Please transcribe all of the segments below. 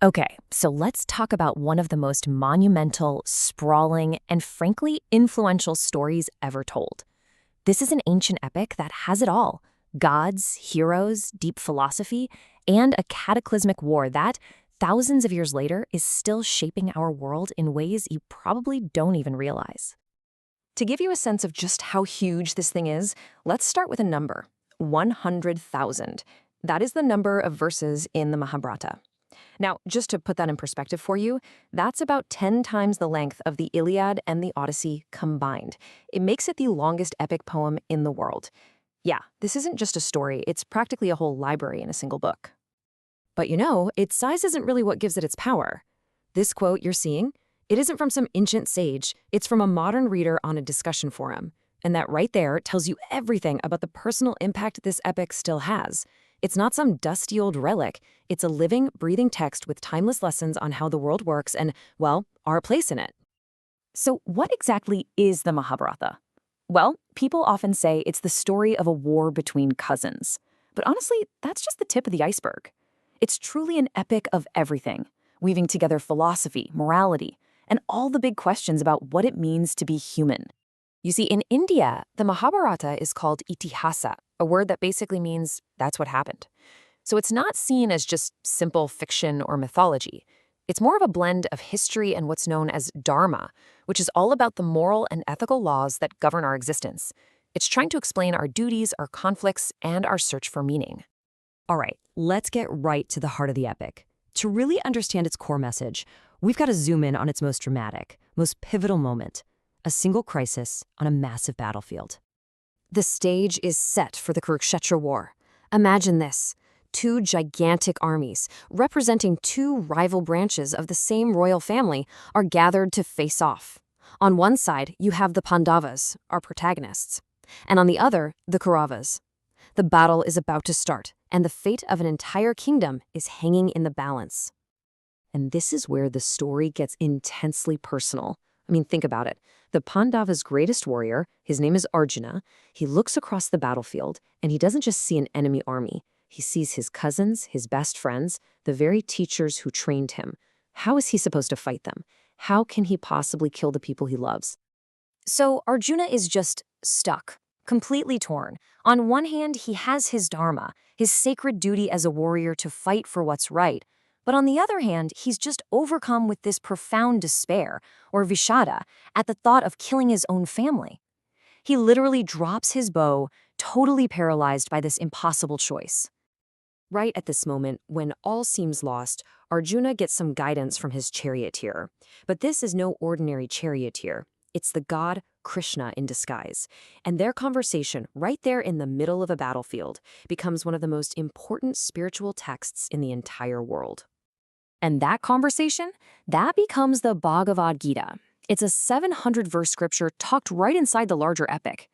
Okay, so let's talk about one of the most monumental, sprawling, and frankly influential stories ever told. This is an ancient epic that has it all: gods, heroes, deep philosophy, and a cataclysmic war that, thousands of years later, is still shaping our world in ways you probably don't even realize. To give you a sense of just how huge this thing is, let's start with a number: 100,000. That is the number of verses in the Mahabharata. Now, just to put that in perspective for you, that's about 10 times the length of the Iliad and the Odyssey combined. It makes it the longest epic poem in the world. Yeah, this isn't just a story, it's practically a whole library in a single book. But its size isn't really what gives it its power. This quote you're seeing, it isn't from some ancient sage, it's from a modern reader on a discussion forum. And that right there tells you everything about the personal impact this epic still has. It's not some dusty old relic, it's a living, breathing text with timeless lessons on how the world works and, well, our place in it. So, what exactly is the Mahabharata? Well, people often say it's the story of a war between cousins. But honestly, that's just the tip of the iceberg. It's truly an epic of everything, weaving together philosophy, morality, and all the big questions about what it means to be human. You see, in India, the Mahabharata is called itihasa, a word that basically means that's what happened. So it's not seen as just simple fiction or mythology. It's more of a blend of history and what's known as dharma, which is all about the moral and ethical laws that govern our existence. It's trying to explain our duties, our conflicts, and our search for meaning. All right, let's get right to the heart of the epic. To really understand its core message, we've got to zoom in on its most dramatic, most pivotal moment: a single crisis on a massive battlefield. The stage is set for the Kurukshetra War. Imagine this: two gigantic armies, representing two rival branches of the same royal family, are gathered to face off. On one side, you have the Pandavas, our protagonists, and on the other, the Kauravas. The battle is about to start, and the fate of an entire kingdom is hanging in the balance. And this is where the story gets intensely personal. I mean, think about it. The Pandava's greatest warrior, his name is Arjuna, he looks across the battlefield, and he doesn't just see an enemy army. He sees his cousins, his best friends, the very teachers who trained him. How is he supposed to fight them? How can he possibly kill the people he loves? So Arjuna is just stuck, completely torn. On one hand, he has his dharma, his sacred duty as a warrior to fight for what's right. But on the other hand, he's just overcome with this profound despair, or vishada, at the thought of killing his own family. He literally drops his bow, totally paralyzed by this impossible choice. Right at this moment, when all seems lost, Arjuna gets some guidance from his charioteer. But this is no ordinary charioteer. It's the god Krishna in disguise. And their conversation, right there in the middle of a battlefield, becomes one of the most important spiritual texts in the entire world. And that conversation, that becomes the Bhagavad Gita. It's a 700-verse scripture tucked right inside the larger epic.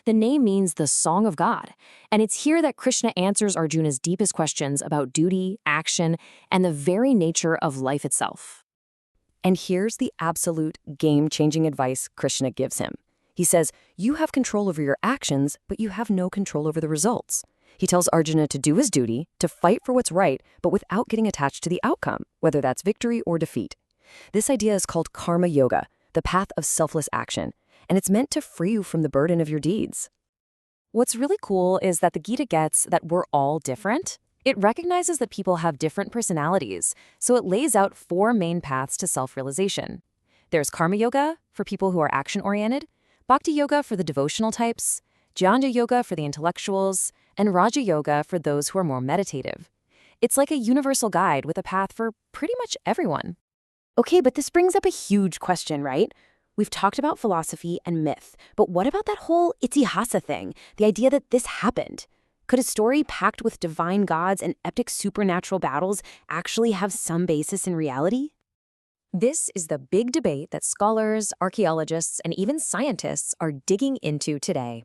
The name means the Song of God, and it's here that Krishna answers Arjuna's deepest questions about duty, action, and the very nature of life itself. And here's the absolute game-changing advice Krishna gives him. He says, you have control over your actions, but you have no control over the results. He tells Arjuna to do his duty, to fight for what's right, but without getting attached to the outcome, whether that's victory or defeat. This idea is called karma yoga, the path of selfless action, and it's meant to free you from the burden of your deeds. What's really cool is that the Gita gets that we're all different. It recognizes that people have different personalities, so it lays out 4 main paths to self-realization. There's karma yoga for people who are action-oriented, bhakti yoga for the devotional types, jnana yoga for the intellectuals, and raja yoga for those who are more meditative. It's like a universal guide with a path for pretty much everyone. Okay, but this brings up a huge question, right? We've talked about philosophy and myth, but what about that whole itihasa thing, the idea that this happened? Could a story packed with divine gods and epic supernatural battles actually have some basis in reality? This is the big debate that scholars, archaeologists, and even scientists are digging into today.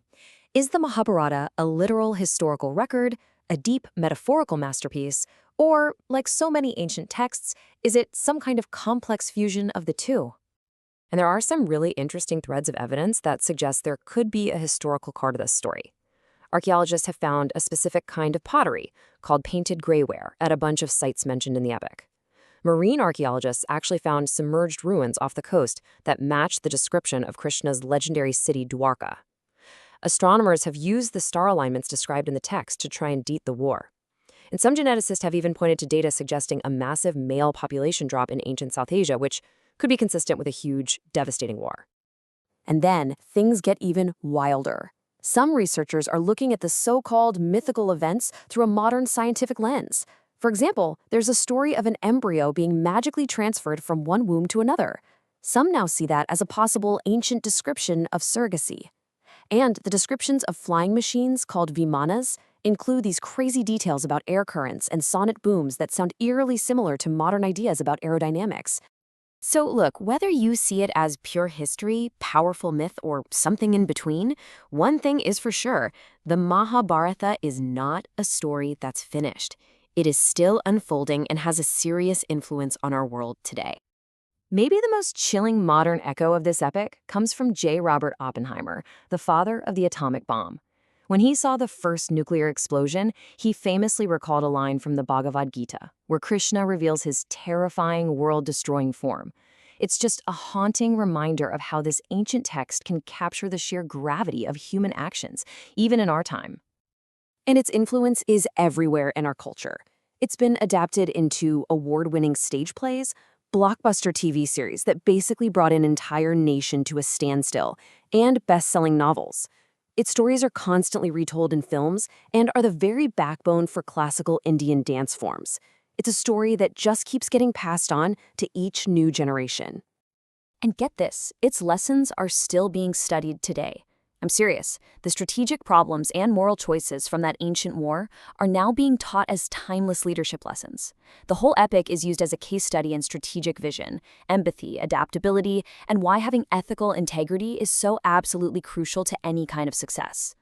Is the Mahabharata a literal historical record, a deep metaphorical masterpiece, or, like so many ancient texts, is it some kind of complex fusion of the two? And there are some really interesting threads of evidence that suggest there could be a historical core to this story. Archaeologists have found a specific kind of pottery called painted grayware at a bunch of sites mentioned in the epic. Marine archaeologists actually found submerged ruins off the coast that matched the description of Krishna's legendary city Dwarka. Astronomers have used the star alignments described in the text to try and date the war. And some geneticists have even pointed to data suggesting a massive male population drop in ancient South Asia, which could be consistent with a huge, devastating war. And then things get even wilder. Some researchers are looking at the so-called mythical events through a modern scientific lens. For example, there's a story of an embryo being magically transferred from one womb to another. Some now see that as a possible ancient description of surrogacy. And the descriptions of flying machines called vimanas include these crazy details about air currents and sonic booms that sound eerily similar to modern ideas about aerodynamics. So look, whether you see it as pure history, powerful myth, or something in between, one thing is for sure: the Mahabharata is not a story that's finished. It is still unfolding and has a serious influence on our world today. Maybe the most chilling modern echo of this epic comes from J. Robert Oppenheimer, the father of the atomic bomb. When he saw the first nuclear explosion, he famously recalled a line from the Bhagavad Gita, where Krishna reveals his terrifying, world-destroying form. It's just a haunting reminder of how this ancient text can capture the sheer gravity of human actions, even in our time. And its influence is everywhere in our culture. It's been adapted into award-winning stage plays, blockbuster TV series that basically brought an entire nation to a standstill, and best-selling novels. Its stories are constantly retold in films and are the very backbone for classical Indian dance forms. It's a story that just keeps getting passed on to each new generation. And get this, its lessons are still being studied today. I'm serious. The strategic problems and moral choices from that ancient war are now being taught as timeless leadership lessons. The whole epic is used as a case study in strategic vision, empathy, adaptability, and why having ethical integrity is so absolutely crucial to any kind of success.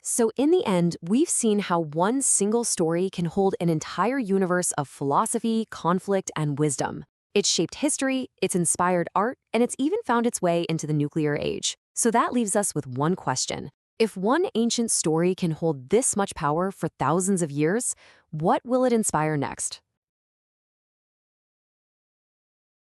So in the end, we've seen how one single story can hold an entire universe of philosophy, conflict, and wisdom. It's shaped history, it's inspired art, and it's even found its way into the nuclear age. So that leaves us with one question. If one ancient story can hold this much power for thousands of years, what will it inspire next?